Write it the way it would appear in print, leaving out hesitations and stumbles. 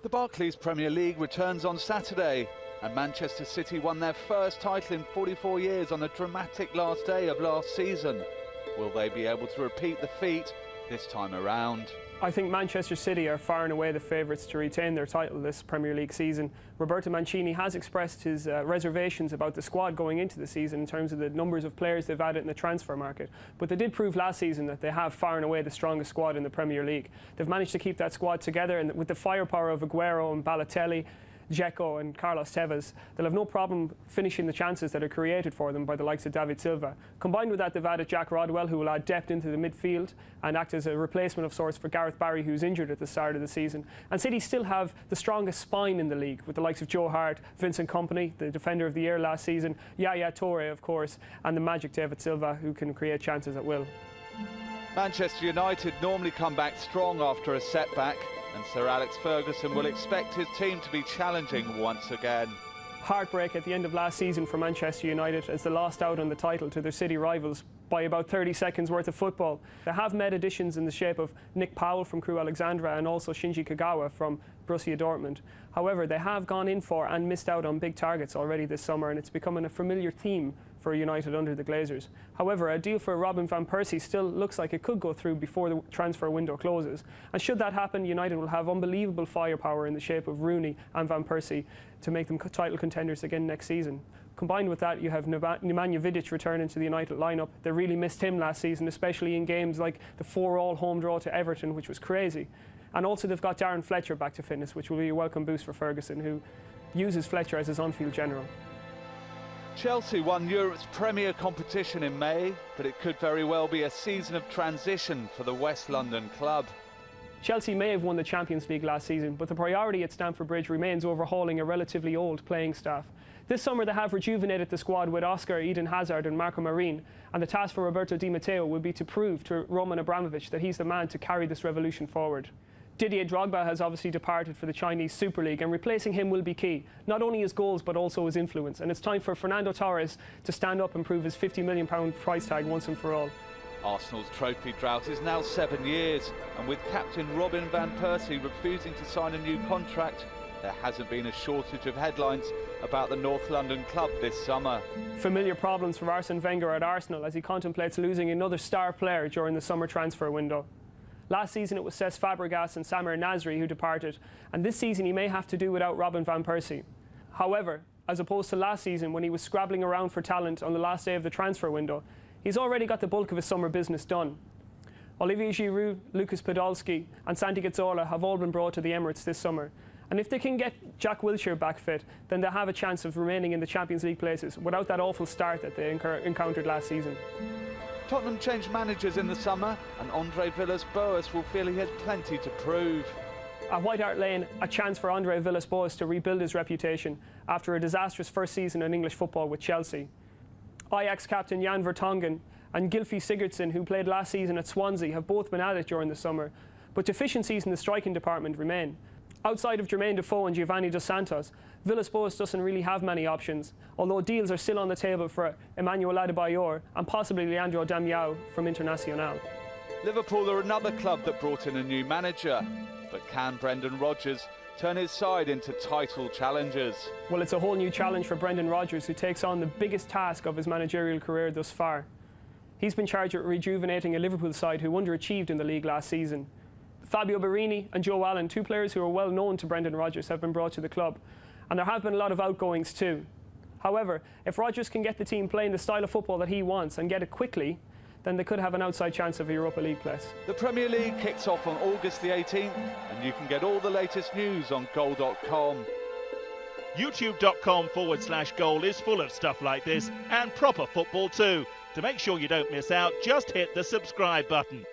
The Barclays Premier League returns on Saturday, and Manchester City won their first title in 44 years on a dramatic last day of last season. Will they be able to repeat the feat this time around? I think Manchester City are far and away the favourites to retain their title this Premier League season. Roberto Mancini has expressed his reservations about the squad going into the season in terms of the numbers of players they've added in the transfer market. But they did prove last season that they have far and away the strongest squad in the Premier League. They've managed to keep that squad together, and with the firepower of Aguero and Balotelli, Dzeko and Carlos Tevez, they'll have no problem finishing the chances that are created for them by the likes of David Silva. Combined with that, they've added Jack Rodwell, who will add depth into the midfield and act as a replacement of sorts for Gareth Barry, who's injured at the start of the season. And City still have the strongest spine in the league, with the likes of Joe Hart, Vincent Kompany, the Defender of the Year last season, Yaya Toure, of course, and the magic David Silva, who can create chances at will. Manchester United normally come back strong after a setback, and Sir Alex Ferguson will expect his team to be challenging once again. Heartbreak at the end of last season for Manchester United as they lost out on the title to their City rivals by about 30 seconds worth of football. They have made additions in the shape of Nick Powell from Crewe Alexandra and also Shinji Kagawa from Borussia Dortmund. However, they have gone in for and missed out on big targets already this summer, and it's becoming a familiar theme for United under the Glazers. However, a deal for Robin van Persie still looks like it could go through before the transfer window closes. And should that happen, United will have unbelievable firepower in the shape of Rooney and van Persie to make them title contenders again next season. Combined with that, you have Nemanja Vidic returning to the United lineup. They really missed him last season, especially in games like the 4-4 home draw to Everton, which was crazy. And also they've got Darren Fletcher back to fitness, which will be a welcome boost for Ferguson, who uses Fletcher as his on-field general. Chelsea won Europe's premier competition in May, but it could very well be a season of transition for the West London club. Chelsea may have won the Champions League last season, but the priority at Stamford Bridge remains overhauling a relatively old playing staff. This summer they have rejuvenated the squad with Oscar, Eden Hazard and Marco Marin, and the task for Roberto Di Matteo will be to prove to Roman Abramovich that he's the man to carry this revolution forward. Didier Drogba has obviously departed for the Chinese Super League, and replacing him will be key, not only his goals but also his influence. And it's time for Fernando Torres to stand up and prove his £50 million price tag once and for all. Arsenal's trophy drought is now 7 years, and with captain Robin van Persie refusing to sign a new contract, there hasn't been a shortage of headlines about the North London club this summer. Familiar problems for Arsene Wenger at Arsenal as he contemplates losing another star player during the summer transfer window. Last season it was Cesc Fabregas and Samir Nasri who departed, and this season he may have to do without Robin van Persie. However, as opposed to last season when he was scrabbling around for talent on the last day of the transfer window, he's already got the bulk of his summer business done. Olivier Giroud, Lucas Podolski and Santi Cazorla have all been brought to the Emirates this summer. And if they can get Jack Wilshere back fit, then they'll have a chance of remaining in the Champions League places without that awful start that they encountered last season. Tottenham changed managers in the summer, and Andre Villas-Boas will feel he has plenty to prove. At White Hart Lane, a chance for Andre Villas-Boas to rebuild his reputation after a disastrous first season in English football with Chelsea. Ajax captain Jan Vertonghen and Gylfi Sigurdsson, who played last season at Swansea, have both been at it during the summer, but deficiencies in the striking department remain. Outside of Jermaine Defoe and Giovanni Dos Santos, Villas-Boas doesn't really have many options, although deals are still on the table for Emmanuel Adebayor and possibly Leandro Damião from Internacional. Liverpool are another club that brought in a new manager, but can Brendan Rodgers turn his side into title challengers? Well, it's a whole new challenge for Brendan Rodgers, who takes on the biggest task of his managerial career thus far. He's been charged with rejuvenating a Liverpool side who underachieved in the league last season. Fabio Borini and Joe Allen, two players who are well known to Brendan Rodgers, have been brought to the club, and there have been a lot of outgoings too. However, if Rodgers can get the team playing the style of football that he wants and get it quickly, then they could have an outside chance of a Europa League place. The Premier League kicks off on August the 18th, and you can get all the latest news on goal.com. YouTube.com/goal is full of stuff like this and proper football too. To make sure you don't miss out, just hit the subscribe button.